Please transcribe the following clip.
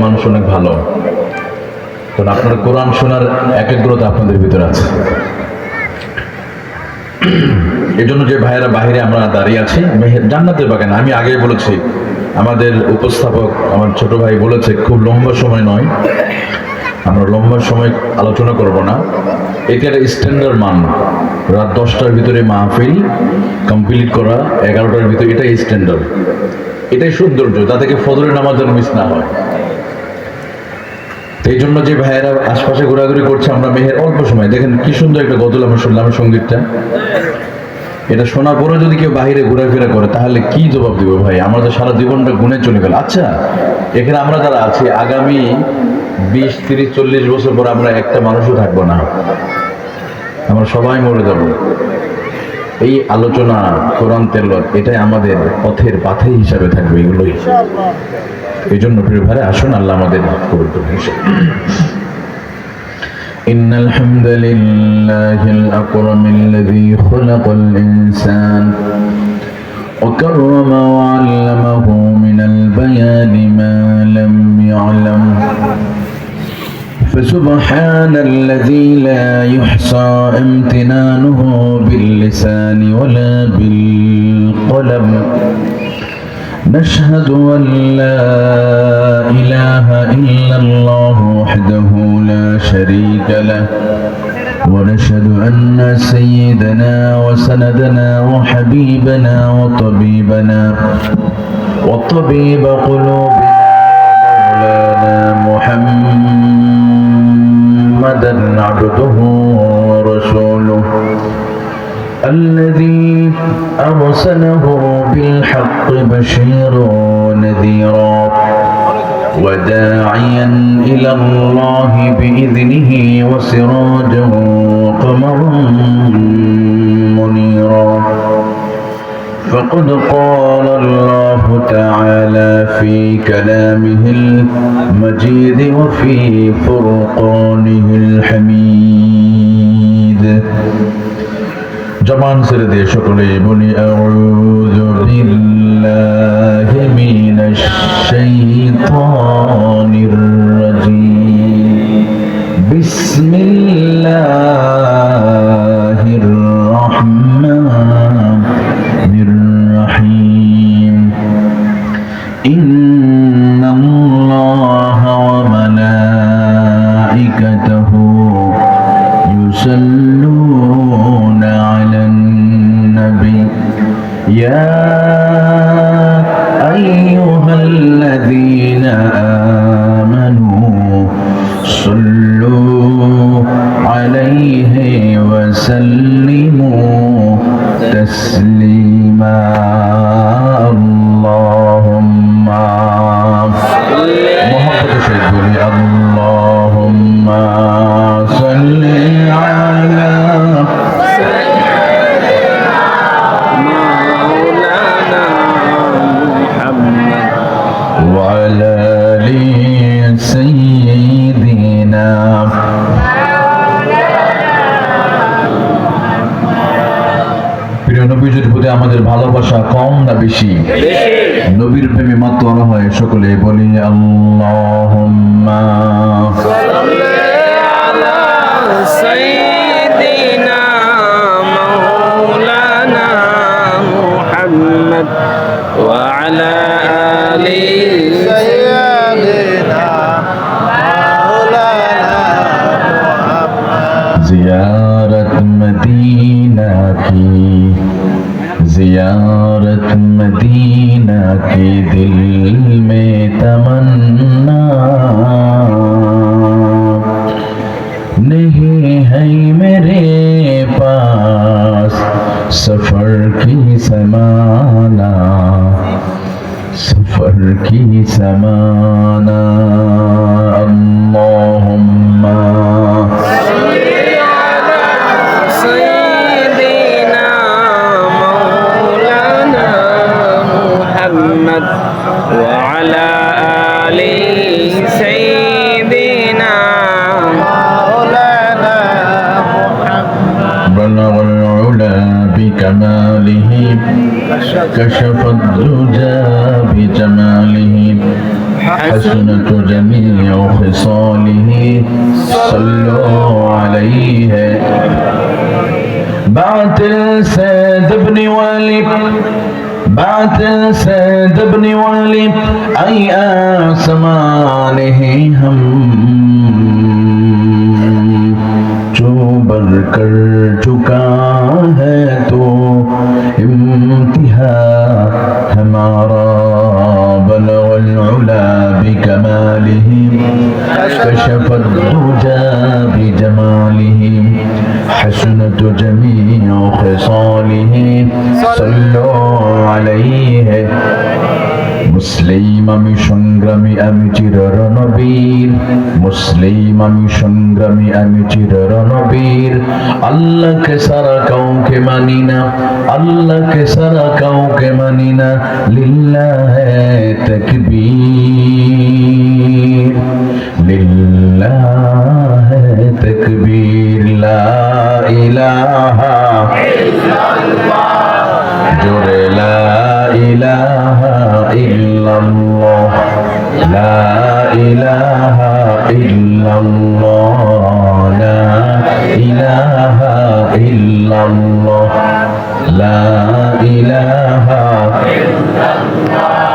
মানুষ অনেক ভালো, কারণ আপনারা কোরআন শোনার একাগ্রতা আপনাদের ভিতরে আছে। এই জন্য যে ভাইয়েরা বাহিরে আমরা দাঁড়িয়ে আছি, জান্নাতের বাগান, আমি আগেই বলেছি, আমাদের উপস্থাপক আমার ছোট ভাই বলেছে খুব লম্বা সময় নয়, আমরা লম্বা সময় আলোচনা করব না। এটা একটা স্ট্যান্ডার্ড মান, রাত 10টার ভিতরে মাহফিল কমপ্লিট করা, 11টার ভিতরে, এটাই স্ট্যান্ডার্ড, এটাই সৌন্দর্য, তা থেকে ফজরের নামাজ যেন মিস না হয়। এই জন্য যে ভাইয়েরা আশপাশে ঘোরাঘুরি করছে, আমরা মেহের অল্প সময়, দেখেন কি সুন্দর একটা গজল আমরা শুনলাম, সঙ্গীতটা, এটা শোনার পরে যদি কেউ বাহিরে ঘোরাফেরা করে তাহলে কি জবাব দিব ভাই? আমরা তো সারা জীবনটা গুনে চলে গেল। আচ্ছা, এখানে আমরা যারা আছি আগামী 20, 30, 40 বছর পর আমরা একটা মানুষও থাকবো না, আমরা সবাই মরে যাব। এই আলোচনা, কোরআন তেলাওয়াত, এটাই আমাদের পথের পাথে হিসাবে থাকবে, এগুলোই। এই জন্য প্রিয় ভাই, আসুন আল্লাহ আমাদের কবুল করুন। إن الحمد لله الأكرم الذي خلق الإنسان وكرم وعلمه من البيان ما لم يعلم، فسبحان الذي لا يحصى امتنانه باللسان ولا بالقلم. نشهد أن لا إله إلا الله وحده لا شريك له، ونشهد أن سيدنا وسندنا وحبيبنا وطبيبنا وطبيب قلوبنا مولانا محمدا عبده ورسوله الذي أرسله بالحق بشيرا ونذيرا وداعيا إلى الله بإذنه وسراجا وقمرا منيرا. فقد قال الله تعالى في كلامه المجيد وفي فرقانه الحميد. জবান ছেড়ে দিয়ে সকলেই বলি আউযু বিল্লাহি মিনাশ শাইতানির রাজীম। বিসমিল্লাহির রাহমানির রাহিম। ইন্নাল্লাহা ওয়া মালাইকাতাহু ইউসাল্লুনা আলান নবী ইয়া আইয়ুহাল্লাযীনা আমানু সাল্লু আলাইহি ওয়া সাল্লিমু তাসলিমা। আল্লাহুম্মা মুহাম্মাদুর রাসূলুল্লাহ আল্লাহুম্মা সাল্লি আলা মাওলানা মুহাম্মদ ওয়া আলা আলি সাইয়্যিদিনা। প্রিয় নবীজির প্রতি আমাদের ভালোবাসা কম না বেশি? নবীর প্রেমে মাতোয়ারা হয়, সকলে বলি আল্লাহুম্মা সাল্লি আলা সাইয়্যিদিনা মাওলানা মুহাম্মদ ওয়া আলা আলি সাইয়্যিদিনা মাওলানা মুহাম্মদ। জিয়ারত মদিনা কি जियारत मदीना की दिल में तमन्ना नहीं है मेरे पास सफर की समाना, सफर की समाना। अल्लाहुम्मा وعلى آل سيدنا مولانا محمد. بلغ العلا بكماله كشف الدجى بجماله حسنة جميع خصاله صلوا عليه باطل سيد ابن والد باطل سيد ابن والد أي آسمانه हम जो बर कर चुका है तो इम्तिहा हमारा बलग العلا بكماله كشف الدجى بجماله حسنة جميع خصاله صلوا عليه মুসলিম আমি সংগ্রামী আমি চিররণবীর মুসলিম আমি সংগ্রামী আমি চিররণবীর আল্লাহকে সারা কাউকে মানি না আল্লাহকে সারা কাউকে মানি না লিল্লাহে তাকবীর লিল্লাহে তাকবীর লা ইলাহা ইল্লাল্লাহ জোরে লা ইলাহা ইল্লাল্লাহ লা ইলাহা ইল্লাল্লাহ লা ইলাহা ইল্লাল্লাহ লা ইলাহা ইল্লাল্লাহ